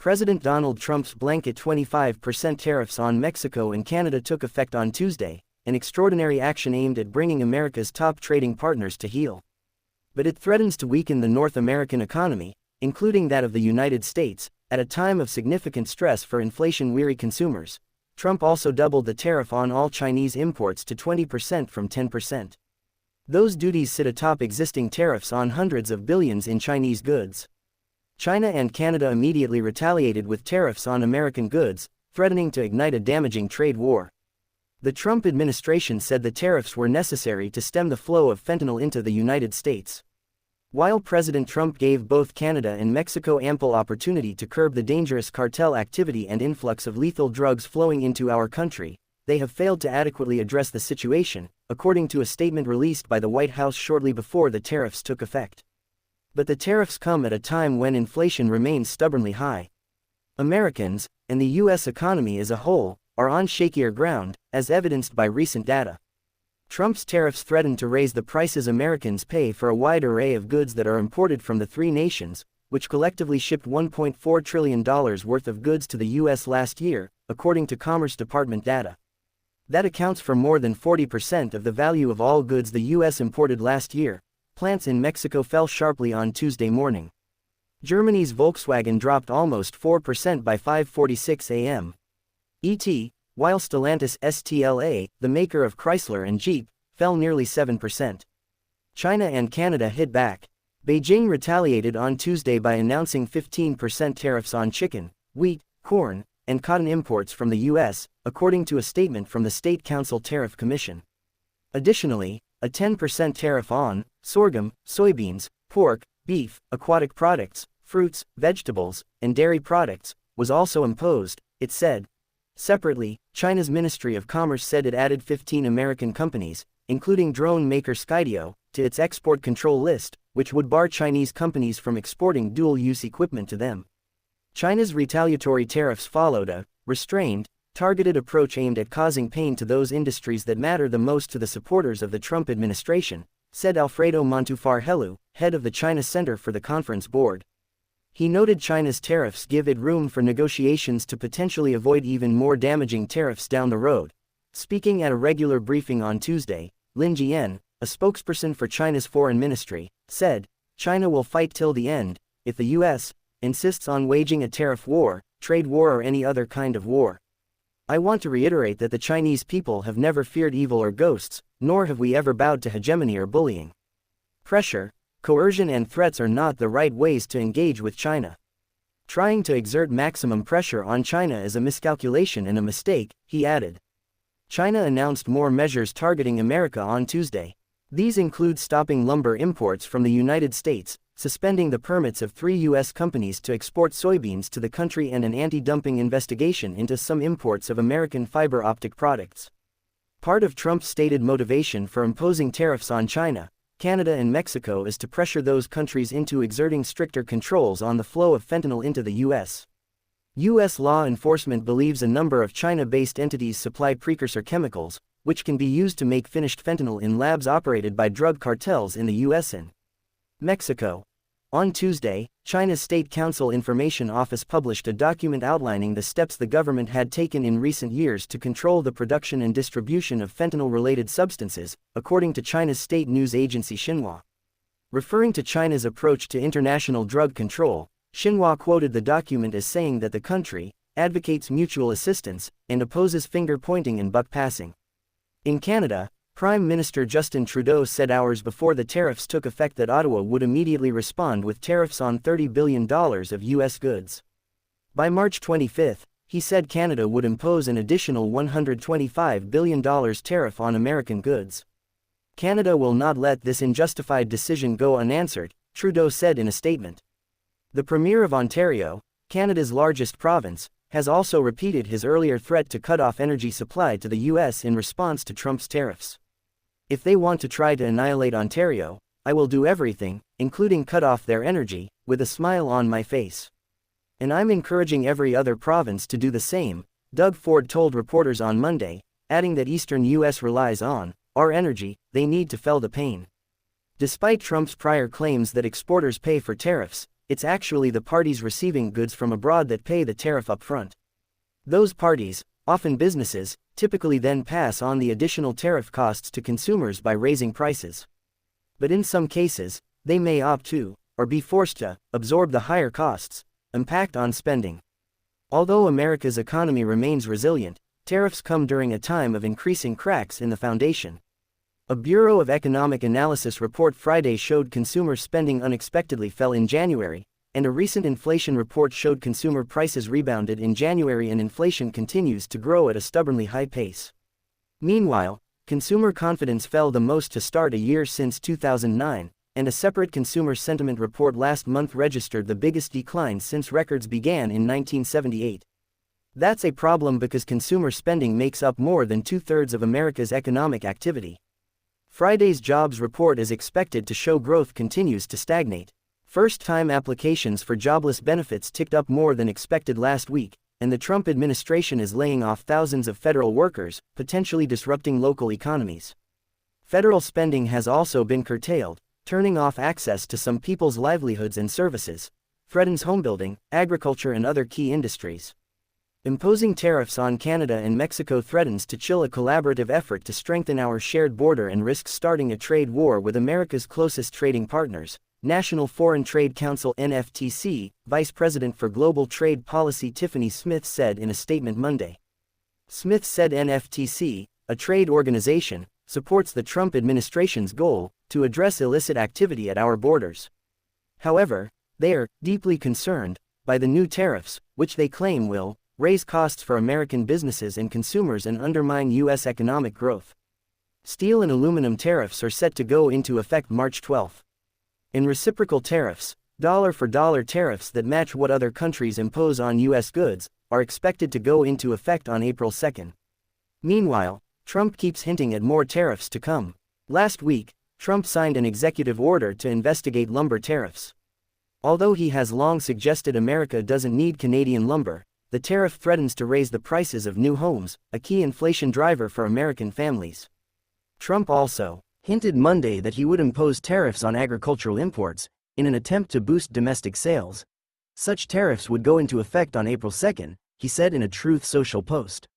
President Donald Trump's blanket 25% tariffs on Mexico and Canada took effect on Tuesday, an extraordinary action aimed at bringing America's top trading partners to heel. But it threatens to weaken the North American economy, including that of the United States, at a time of significant stress for inflation-weary consumers. Trump also doubled the tariff on all Chinese imports to 20% from 10%. Those duties sit atop existing tariffs on hundreds of billions in Chinese goods. China and Canada immediately retaliated with tariffs on American goods, threatening to ignite a damaging trade war. The Trump administration said the tariffs were necessary to stem the flow of fentanyl into the United States. While President Trump gave both Canada and Mexico ample opportunity to curb the dangerous cartel activity and influx of lethal drugs flowing into our country, they have failed to adequately address the situation, according to a statement released by the White House shortly before the tariffs took effect. But the tariffs come at a time when inflation remains stubbornly high. Americans, and the U.S. economy as a whole, are on shakier ground, as evidenced by recent data. Trump's tariffs threaten to raise the prices Americans pay for a wide array of goods that are imported from the three nations, which collectively shipped $1.4 trillion worth of goods to the U.S. last year, according to Commerce Department data. That accounts for more than 40% of the value of all goods the U.S. imported last year. Plants in Mexico fell sharply on Tuesday morning. Germany's Volkswagen dropped almost 4% by 5:46 a.m. ET, while Stellantis STLA, the maker of Chrysler and Jeep, fell nearly 7%. China and Canada hit back. Beijing retaliated on Tuesday by announcing 15% tariffs on chicken, wheat, corn, and cotton imports from the U.S., according to a statement from the State Council Tariff Commission. Additionally, a 10% tariff on sorghum, soybeans, pork, beef, aquatic products, fruits, vegetables, and dairy products was also imposed, it said. Separately, China's Ministry of Commerce said it added 15 American companies, including drone maker Skydio, to its export control list, which would bar Chinese companies from exporting dual-use equipment to them. China's retaliatory tariffs followed a restrained, targeted approach aimed at causing pain to those industries that matter the most to the supporters of the Trump administration, said Alfredo Montufar-Helu, head of the China Center for the Conference Board. He noted China's tariffs give it room for negotiations to potentially avoid even more damaging tariffs down the road. Speaking at a regular briefing on Tuesday, Lin Jian, a spokesperson for China's foreign ministry, said, "China will fight till the end, if the U.S. insists on waging a tariff war, trade war or any other kind of war. I want to reiterate that the Chinese people have never feared evil or ghosts, nor have we ever bowed to hegemony or bullying. Pressure, coercion and threats are not the right ways to engage with China. Trying to exert maximum pressure on China is a miscalculation and a mistake," he added. China announced more measures targeting America on Tuesday. These include stopping lumber imports from the United States, suspending the permits of 3 U.S. companies to export soybeans to the country, and an anti-dumping investigation into some imports of American fiber optic products. Part of Trump's stated motivation for imposing tariffs on China, Canada and Mexico is to pressure those countries into exerting stricter controls on the flow of fentanyl into the U.S. U.S. law enforcement believes a number of China-based entities supply precursor chemicals, which can be used to make finished fentanyl in labs operated by drug cartels in the U.S. and Mexico. On Tuesday, China's State Council Information Office published a document outlining the steps the government had taken in recent years to control the production and distribution of fentanyl-related substances, according to China's state news agency Xinhua. Referring to China's approach to international drug control, Xinhua quoted the document as saying that the country advocates mutual assistance and opposes finger-pointing and buck-passing. In Canada, Prime Minister Justin Trudeau said hours before the tariffs took effect that Ottawa would immediately respond with tariffs on $30 billion of U.S. goods. By March 25, he said Canada would impose an additional $125 billion tariff on American goods. Canada will not let this unjustified decision go unanswered, Trudeau said in a statement. The Premier of Ontario, Canada's largest province, has also repeated his earlier threat to cut off energy supply to the U.S. in response to Trump's tariffs. "If they want to try to annihilate Ontario, I will do everything, including cut off their energy, with a smile on my face. And I'm encouraging every other province to do the same," Doug Ford told reporters on Monday, adding that eastern U.S. relies on our energy, they need to feel the pain. Despite Trump's prior claims that exporters pay for tariffs, it's actually the parties receiving goods from abroad that pay the tariff upfront. Those parties, often businesses, typically then pass on the additional tariff costs to consumers by raising prices. But in some cases, they may opt to, or be forced to, absorb the higher costs, impact on spending. Although America's economy remains resilient, tariffs come during a time of increasing cracks in the foundation. A Bureau of Economic Analysis report Friday showed consumer spending unexpectedly fell in January, and a recent inflation report showed consumer prices rebounded in January and inflation continues to grow at a stubbornly high pace. Meanwhile, consumer confidence fell the most to start a year since 2009, and a separate consumer sentiment report last month registered the biggest decline since records began in 1978. That's a problem because consumer spending makes up more than two-thirds of America's economic activity. Friday's jobs report is expected to show growth continues to stagnate. First-time applications for jobless benefits ticked up more than expected last week, and the Trump administration is laying off thousands of federal workers, potentially disrupting local economies. Federal spending has also been curtailed, turning off access to some people's livelihoods and services, threatens homebuilding, agriculture and other key industries. Imposing tariffs on Canada and Mexico threatens to chill a collaborative effort to strengthen our shared border and risks starting a trade war with America's closest trading partners, National Foreign Trade Council (NFTC) Vice President for Global Trade Policy Tiffany Smith said in a statement Monday. Smith said NFTC, a trade organization, supports the Trump administration's goal to address illicit activity at our borders. However, they are deeply concerned by the new tariffs, which they claim will raise costs for American businesses and consumers and undermine U.S. economic growth. Steel and aluminum tariffs are set to go into effect March 12. In reciprocal tariffs, dollar-for-dollar tariffs that match what other countries impose on U.S. goods, are expected to go into effect on April 2. Meanwhile, Trump keeps hinting at more tariffs to come. Last week, Trump signed an executive order to investigate lumber tariffs. Although he has long suggested America doesn't need Canadian lumber, the tariff threatens to raise the prices of new homes, a key inflation driver for American families. Trump also hinted Monday that he would impose tariffs on agricultural imports, in an attempt to boost domestic sales. Such tariffs would go into effect on April 2, he said in a Truth Social post.